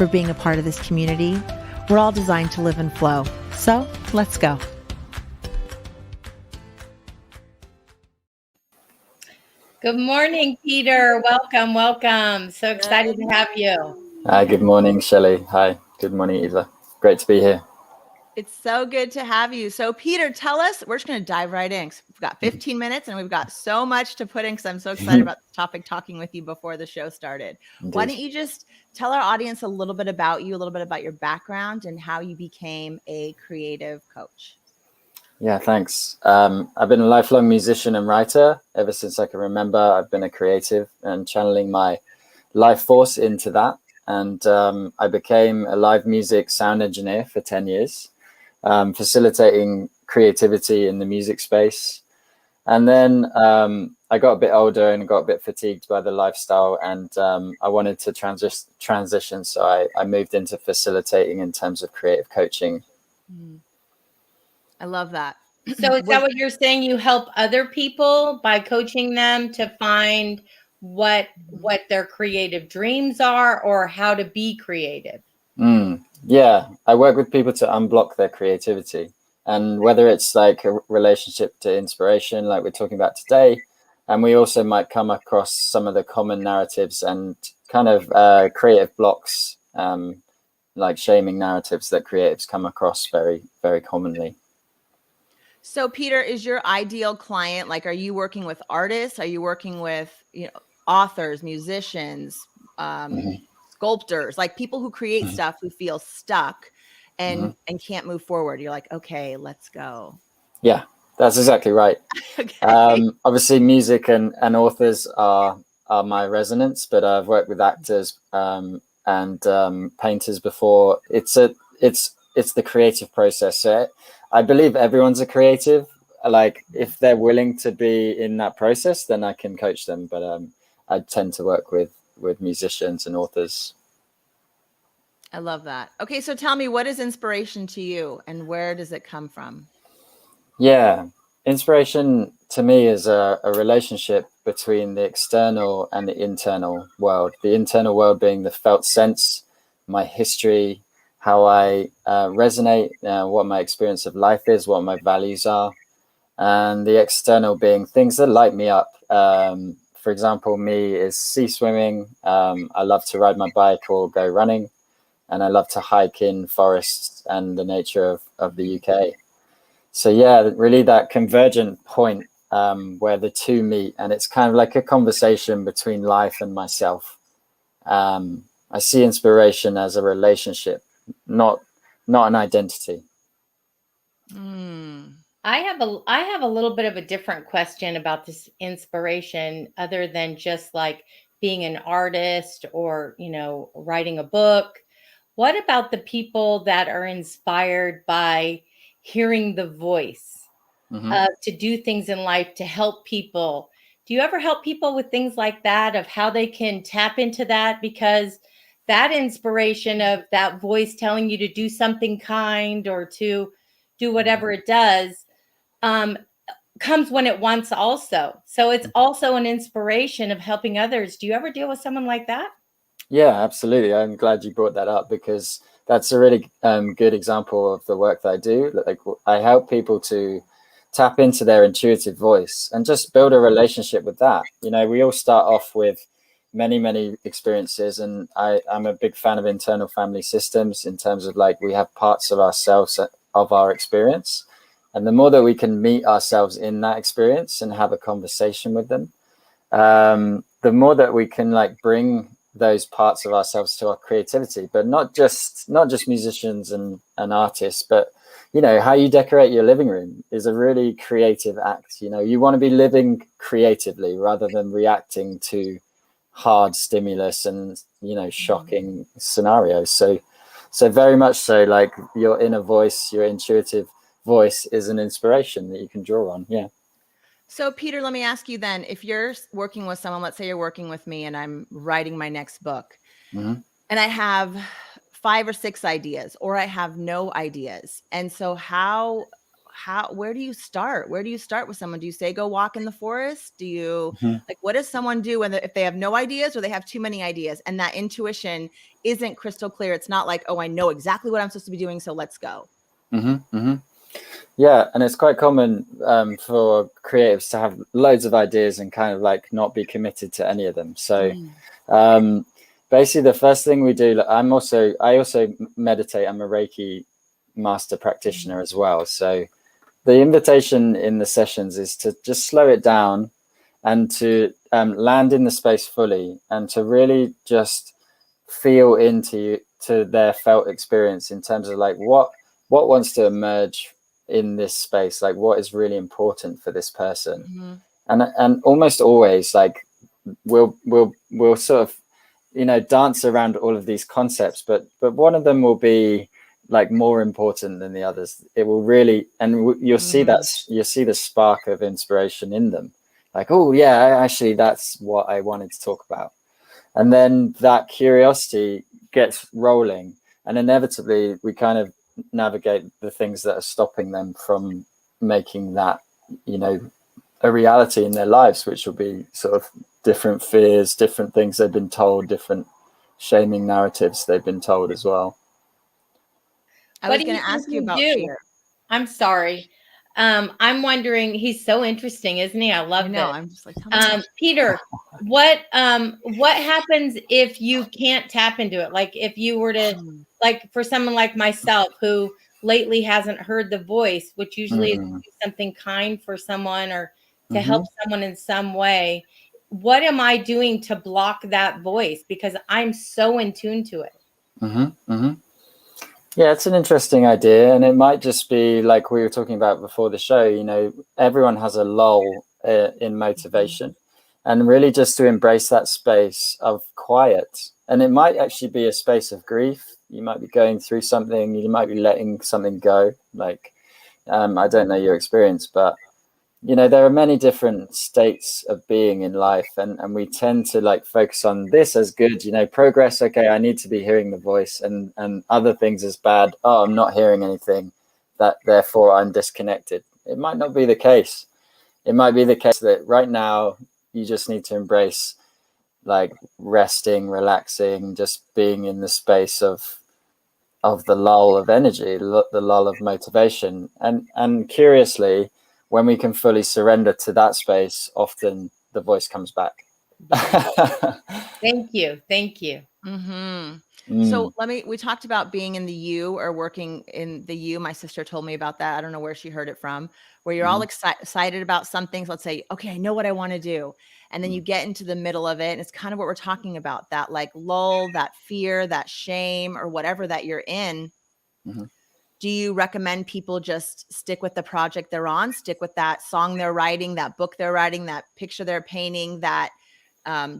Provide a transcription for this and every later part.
for being a part of this community. We're all designed to live in flow. So let's go. Good morning, Peter. Welcome, welcome. So excited to have you. Hi, good morning, Shelley. Hi, good morning, Eva. Great to be here. It's so good to have you. So Peter, tell us, we're just going to dive right in. We've got 15 minutes and we've got so much to put in because I'm so excited about the topic talking with you before the show started. Indeed. Why don't you just tell our audience a little bit about you, a little bit about your background and how you became a creative coach? Yeah, thanks. I've been a lifelong musician and writer ever since I can remember. I've been a creative and channeling my life force into that. And I became a live music sound engineer for 10 years. Facilitating creativity in the music space. And then I got a bit older and got a bit fatigued by the lifestyle, and I wanted to transition. So I moved into facilitating in terms of creative coaching. I love that. So is that what you're saying? You help other people by coaching them to find what their creative dreams are or how to be creative? Yeah, I work with people to unblock their creativity, and whether it's like a relationship to inspiration, like we're talking about today, and we also might come across some of the common narratives and kind of creative blocks, like shaming narratives that creatives come across very, very commonly. So Peter, is your ideal client, like, are you working with artists? Are you working with, authors, musicians, sculptors, like people who create stuff who feel stuck and can't move forward? You're like, okay, let's go. Yeah, that's exactly right. Okay. Obviously music and authors are my resonance, but I've worked with actors and painters before. It's the creative process. So I believe everyone's a creative. Like if they're willing to be in that process, then I can coach them. But I tend to work with musicians and authors. I love that. Okay, so tell me, what is inspiration to you and where does it come from? Yeah, inspiration to me is a relationship between the external and the internal world. The internal world being the felt sense, my history, how I resonate, what my experience of life is, what my values are, and the external being things that light me up. For example, me is sea swimming. I love to ride my bike or go running, and I love to hike in forests and the nature of the UK. So yeah, really that convergent point where the two meet, and it's kind of like a conversation between life and myself. I see inspiration as a relationship, not an identity. I have a little bit of a different question about this inspiration, other than just like being an artist or, writing a book. What about the people that are inspired by hearing the voice to do things in life to help people? Do you ever help people with things like that, of how they can tap into that? Because that inspiration of that voice telling you to do something kind or to do whatever it does comes when it wants also. So it's also an inspiration of helping others. Do you ever deal with someone like that? Yeah, absolutely. I'm glad you brought that up because that's a really good example of the work that I do. Like I help people to tap into their intuitive voice and just build a relationship with that. We all start off with many experiences, and I'm a big fan of internal family systems in terms of like we have parts of ourselves of our experience, and the more that we can meet ourselves in that experience and have a conversation with them, the more that we can like bring those parts of ourselves to our creativity. But not just musicians and artists, but how you decorate your living room is a really creative act. You want to be living creatively rather than reacting to hard stimulus and shocking scenarios. So very much so, like your inner voice, your intuitive voice is an inspiration that you can draw on. Yeah. So Peter, let me ask you then, if you're working with someone, let's say you're working with me and I'm writing my next book and I have 5 or 6 ideas, or I have no ideas. And so how where do you start? Where do you start with someone? Do you say, go walk in the forest? Do you like, what does someone do if they have no ideas or they have too many ideas and that intuition isn't crystal clear? It's not like, oh, I know exactly what I'm supposed to be doing, so let's go. Yeah, and it's quite common for creatives to have loads of ideas and kind of like not be committed to any of them. So basically the first thing we do, I also meditate. I'm a Reiki master practitioner as well. So the invitation in the sessions is to just slow it down and to land in the space fully and to really just feel into their felt experience in terms of like what wants to emerge in this space, like what is really important for this person. And almost always like we'll sort of, you know, dance around all of these concepts, but one of them will be like more important than the others. It will really, and you'll see the spark of inspiration in them, like, oh yeah, actually that's what I wanted to talk about. And then that curiosity gets rolling, and inevitably we kind of navigate the things that are stopping them from making that, you know, a reality in their lives, which will be sort of different fears, different things they've been told, different shaming narratives they've been told as well. I was going to ask you about fear. I'm sorry. I'm wondering, he's so interesting, isn't he? I love this. I'm just like, Peter, what happens if you can't tap into it? Like if you were to, like for someone like myself who lately hasn't heard the voice, which usually is something kind for someone or to help someone in some way. What am I doing to block that voice? Because I'm so in tune to it. Yeah, it's an interesting idea, and it might just be like we were talking about before the show. You know, everyone has a lull in motivation, and really just to embrace that space of quiet. And it might actually be a space of grief. You might be going through something. You might be letting something go. Like, I don't know your experience, but you know, there are many different states of being in life, and we tend to like focus on this as good, you know, progress. Okay, I need to be hearing the voice, and other things as bad. Oh, I'm not hearing anything, that therefore I'm disconnected. It might not be the case. It might be the case that right now you just need to embrace like resting, relaxing, just being in the space of the lull of energy, the lull of motivation, and curiously, when we can fully surrender to that space, often the voice comes back. Thank you. So we talked about being in the you or working in the you. My sister told me about that. I don't know where she heard it from, where you're all excited about some things. Let's say, okay, I know what I want to do. And then you get into the middle of it. And it's kind of what we're talking about, that like lull, that fear, that shame, or whatever that you're in. Do you recommend people just stick with the project they're on, stick with that song they're writing, that book they're writing, that picture they're painting, that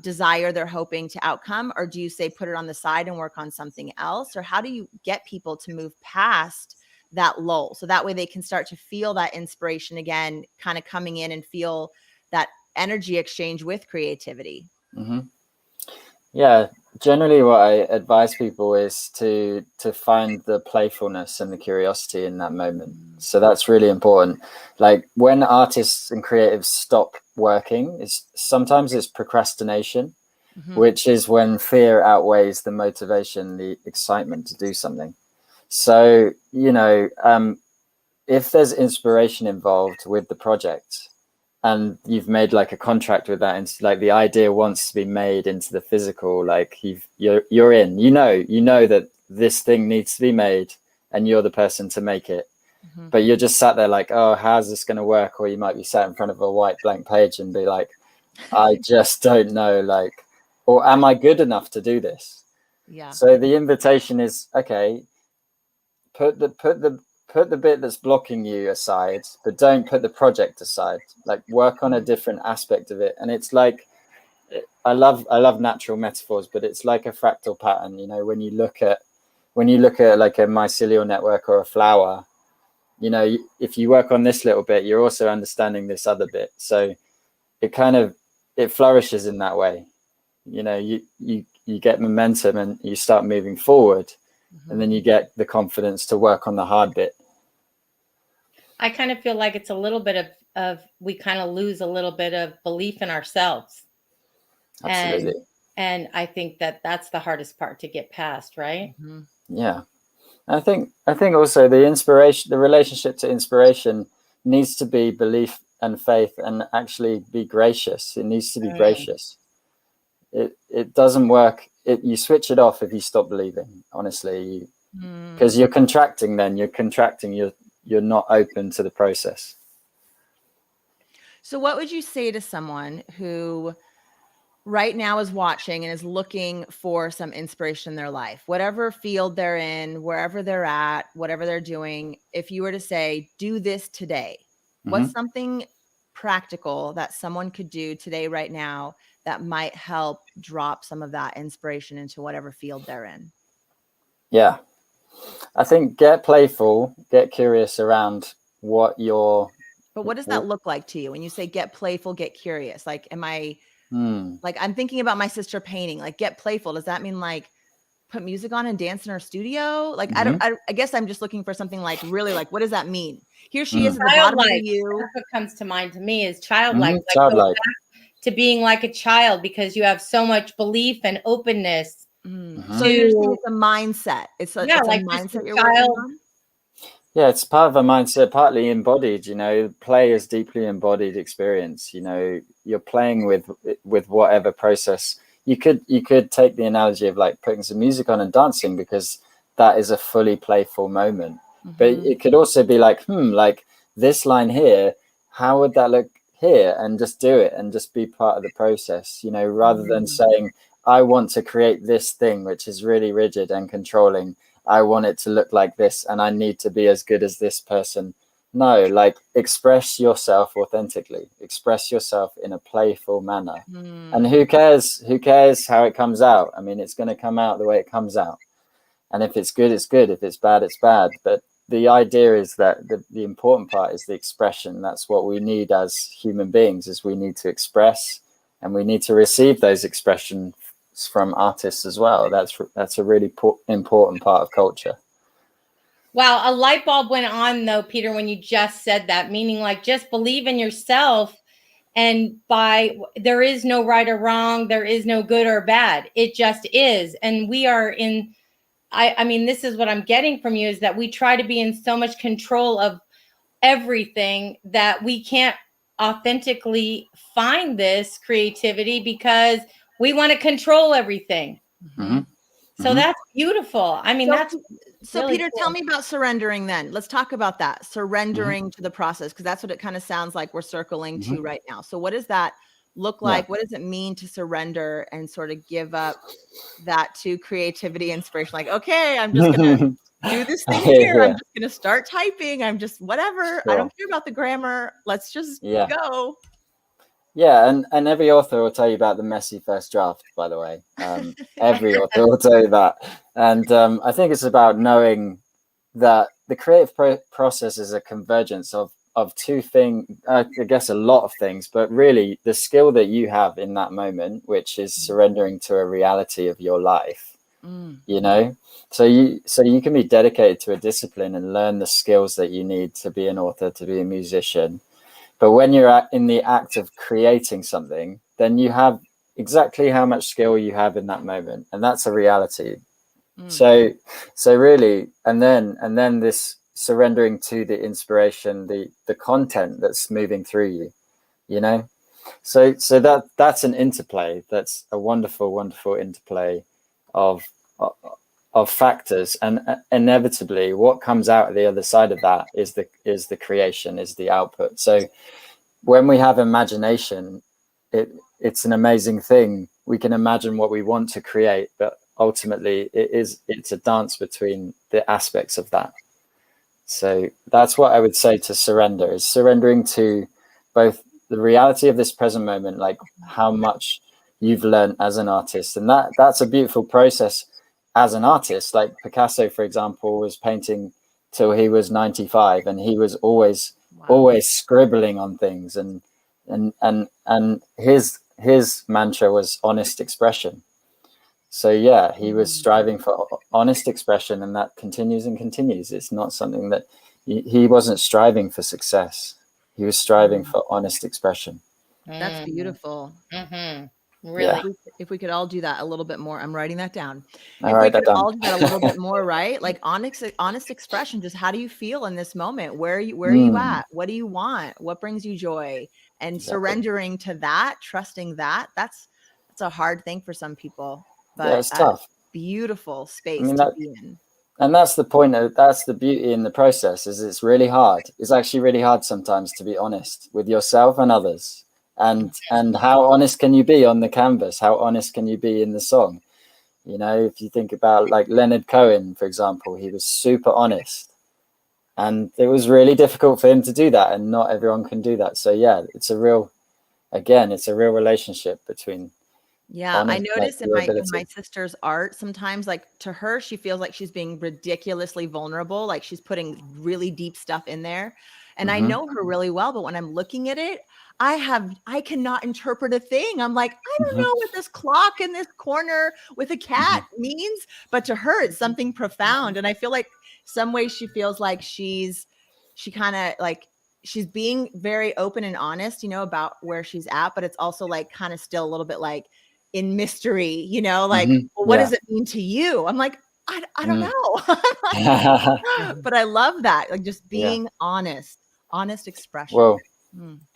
desire they're hoping to outcome? Or do you say put it on the side and work on something else? Or how do you get people to move past that lull so that way they can start to feel that inspiration again, kind of coming in and feel that energy exchange with creativity? Yeah, generally what I advise people is to find the playfulness and the curiosity in that moment. So that's really important. Like when artists and creatives stop working, sometimes it's procrastination, which is when fear outweighs the motivation, the excitement to do something. So, you know, if there's inspiration involved with the project, and you've made like a contract with that, and like the idea wants to be made into the physical, like you're in, you know that this thing needs to be made and you're the person to make it, but you're just sat there like, oh, how's this going to work? Or you might be sat in front of a white blank page and be like, I just don't know, like, or am I good enough to do this? So the invitation is, okay, put the bit that's blocking you aside, but don't put the project aside. Like work on a different aspect of it. And it's like, I love natural metaphors, but it's like a fractal pattern. You know, when you look at like a mycelial network or a flower, you know, if you work on this little bit, you're also understanding this other bit. So it flourishes in that way. You know, you get momentum and you start moving forward, and then you get the confidence to work on the hard bit. I kind of feel like it's a little bit of we kind of lose a little bit of belief in ourselves. Absolutely. And I think that that's the hardest part to get past, right? Mhm. Yeah. I think also the relationship to inspiration needs to be belief and faith, and actually be gracious. It needs to be gracious. It doesn't work. You switch it off if you stop believing, honestly, because you're contracting. Then you're contracting. You're not open to the process. So what would you say to someone who right now is watching and is looking for some inspiration in their life, whatever field they're in, wherever they're at, whatever they're doing? If you were to say, do this today, what's something practical that someone could do today, right now, that might help drop some of that inspiration into whatever field they're in? Yeah. I think get playful, get curious around what you're. But what does that look like to you when you say get playful, get curious? Like, am I like, I'm thinking about my sister painting, like get playful. Does that mean like put music on and dance in her studio? Like, I guess I'm just looking for something like really like, what does that mean? Here she is at the bottom of the U. That's what comes to mind to me is childlike. Like, Childlike. go back to being like a child because you have so much belief and openness. So you're saying it's a mindset. It's a mindset you're working on? Yeah, it's part of a mindset, partly embodied. Play is deeply embodied experience. You're playing with whatever process. You could take the analogy of like putting some music on and dancing, because that is a fully playful moment. But it could also be like, like this line here, how would that look here? And just do it and just be part of the process, rather than saying, I want to create this thing, which is really rigid and controlling. I want it to look like this and I need to be as good as this person. No, like express yourself authentically, express yourself in a playful manner. And who cares how it comes out? I mean, it's going to come out the way it comes out. And if it's good, it's good. If it's bad, it's bad. But the idea is that the important part is the expression. That's what we need as human beings, is we need to express, and we need to receive those expressions from artists as well. That's a really important part of culture. Wow, a light bulb went on though, Peter, when you just said that, meaning like just believe in yourself, and there is no right or wrong, there is no good or bad. It just is. And we are in, I mean, this is what I'm getting from you, is that we try to be in so much control of everything that we can't authentically find this creativity because we want to control everything. So that's beautiful. I mean, so really Peter, cool. tell me about surrendering then. Let's talk about that. Surrendering to the process, because that's what it kind of sounds like we're circling to right now. So what does that look like? What does it mean to surrender and sort of give up that to creativity, inspiration? Like, okay, I'm just going to do this thing here. I'm just going to start typing. I'm just whatever. Sure. I don't care about the grammar. Let's just go. Yeah, and every author will tell you about the messy first draft, by the way. Every author will tell you that. And I think it's about knowing that the creative process is a convergence of two things, I guess a lot of things, but really the skill that you have in that moment, which is surrendering to a reality of your life, So you can be dedicated to a discipline and learn the skills that you need to be an author, to be a musician. But when you're in the act of creating something, then you have exactly how much skill you have in that moment. And that's a reality. So really, and then this surrendering to the inspiration, the content that's moving through you, So that's an interplay. That's a wonderful, wonderful interplay of factors, and inevitably what comes out the other side of that is the creation, is the output. So when we have imagination, it's an amazing thing. We can imagine what we want to create, but ultimately it's a dance between the aspects of that. So that's what I would say to surrender, is surrendering to both the reality of this present moment, like how much you've learned as an artist. And that's a beautiful process as an artist. Like Picasso, for example, was painting till he was 95, and he was always scribbling on things, and his mantra was honest expression. So yeah, he was striving for honest expression, and that continues and continues. It's not something that he wasn't striving for success. He was striving for honest expression. That's beautiful. Really. If we could all do that a little bit more, I'm writing that down. I'll If we write that could down. all do that a little bit more, right? Like honest expression, just how do you feel in this moment? Where are you at? What do you want? What brings you joy? And surrendering to that, trusting that, that's a hard thing for some people, but it's tough. Beautiful space to be in. And that's the point that's the beauty in the process, is it's really hard. It's actually really hard sometimes to be honest with yourself and others. And how honest can you be on the canvas? How honest can you be in the song? You know, if you think about like Leonard Cohen, for example, he was super honest, and it was really difficult for him to do that, and not everyone can do that. So yeah, it's a real relationship between. Yeah, I notice in my sister's art, sometimes, like, to her, she feels like she's being ridiculously vulnerable, like she's putting really deep stuff in there. And I know her really well, but when I'm looking at it, I cannot interpret a thing. I'm like, I don't know what this clock in this corner with a cat means, but to her, it's something profound. And I feel like some ways she feels like she kind of like, she's being very open and honest, you know, about where she's at, but it's also like kind of still a little bit like in mystery, you know, like, well, what does it mean to you? I'm like, I don't know. But I love that. Like just being honest expression. Well,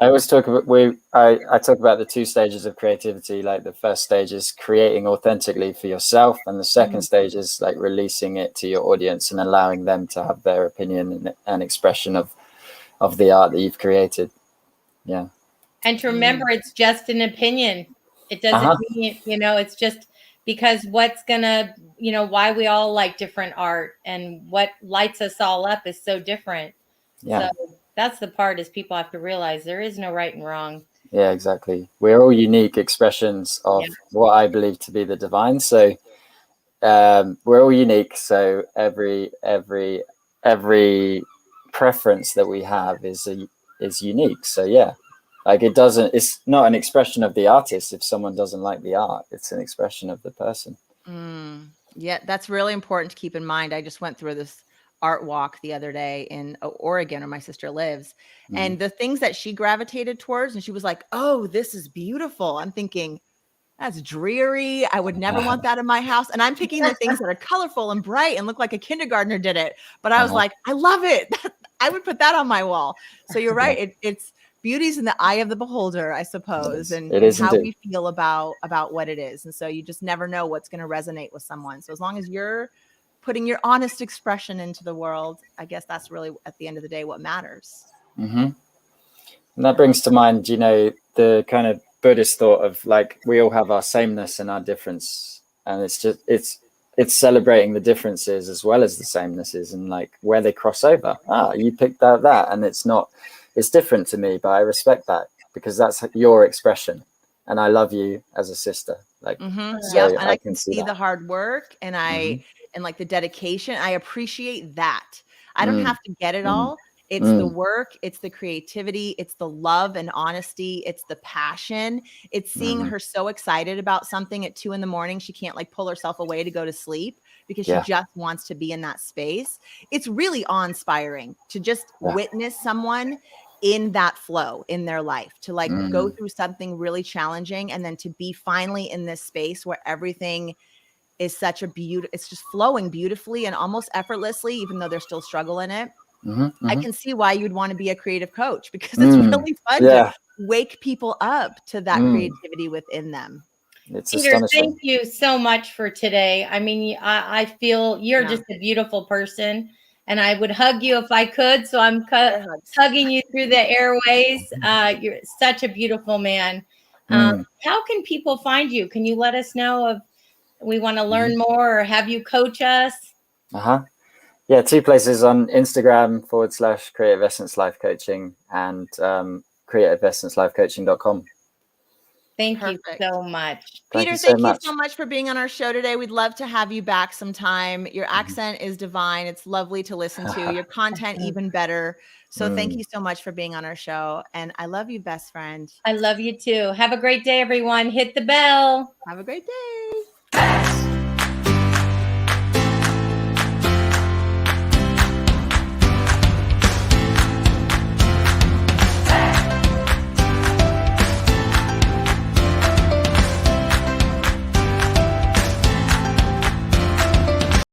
I always talk about, I talk about the 2 stages of creativity. Like the first stage is creating authentically for yourself. And the second stage is like releasing it to your audience and allowing them to have their opinion and expression of the art that you've created. Yeah. And to remember, it's just an opinion. It doesn't mean, you know, it's just because what's gonna, you know, why we all like different art and what lights us all up is so different. Yeah. So that's the part, is people have to realize there is no right and wrong. Yeah, exactly. We're all unique expressions of what I believe to be the divine. So we're all unique. So every preference that we have is unique. So yeah. Like it's not an expression of the artist. If someone doesn't like the art, it's an expression of the person. Yeah, that's really important to keep in mind. I just went through this art walk the other day in Oregon, where my sister lives, and the things that she gravitated towards, and she was like, oh, this is beautiful. I'm thinking, that's dreary. I would never want that in my house. And I'm picking the things that are colorful and bright and look like a kindergartner did it. But I was like, I love it. I would put that on my wall. So you're right. It's beauty's in the eye of the beholder, I suppose, and how we feel about what it is. And so you just never know what's going to resonate with someone. So as long as you're putting your honest expression into the world, I guess that's really, at the end of the day, what matters. And that brings to mind, you know, the kind of Buddhist thought of like, we all have our sameness and our difference. And it's celebrating the differences as well as the samenesses, and like where they cross over. You picked out that, and it's different to me, but I respect that because that's your expression, and I love you as a sister. Like, so and I can see the hard work, and and like the dedication. I appreciate that. I don't have to get it all. It's the work, it's the creativity, it's the love and honesty, it's the passion. It's seeing her so excited about something at 2 a.m. She can't like pull herself away to go to sleep because she just wants to be in that space. It's really awe-inspiring to just witness someone in that flow in their life, to like go through something really challenging, and then to be finally in this space where everything is such a beauty. It's just flowing beautifully and almost effortlessly, even though there's still struggle in it. I can see why you'd want to be a creative coach, because it's really fun to wake people up to that creativity within them. It's Peter, thank you so much for today. I mean, I feel you're just a beautiful person, and I would hug you if I could. So I'm hugging you through the airways. You're such a beautiful man. How can people find you? Can you let us know if we want to learn more or have you coach us? Yeah, 2 places on Instagram /Creative Essence Life Coaching and creativeessencelifecoaching.com. Thank you so much. Peter, thank you so much for being on our show today. We'd love to have you back sometime. Your accent is divine. It's lovely to listen to. Your content even better. So thank you so much for being on our show. And I love you, best friend. I love you too. Have a great day, everyone. Hit the bell. Have a great day.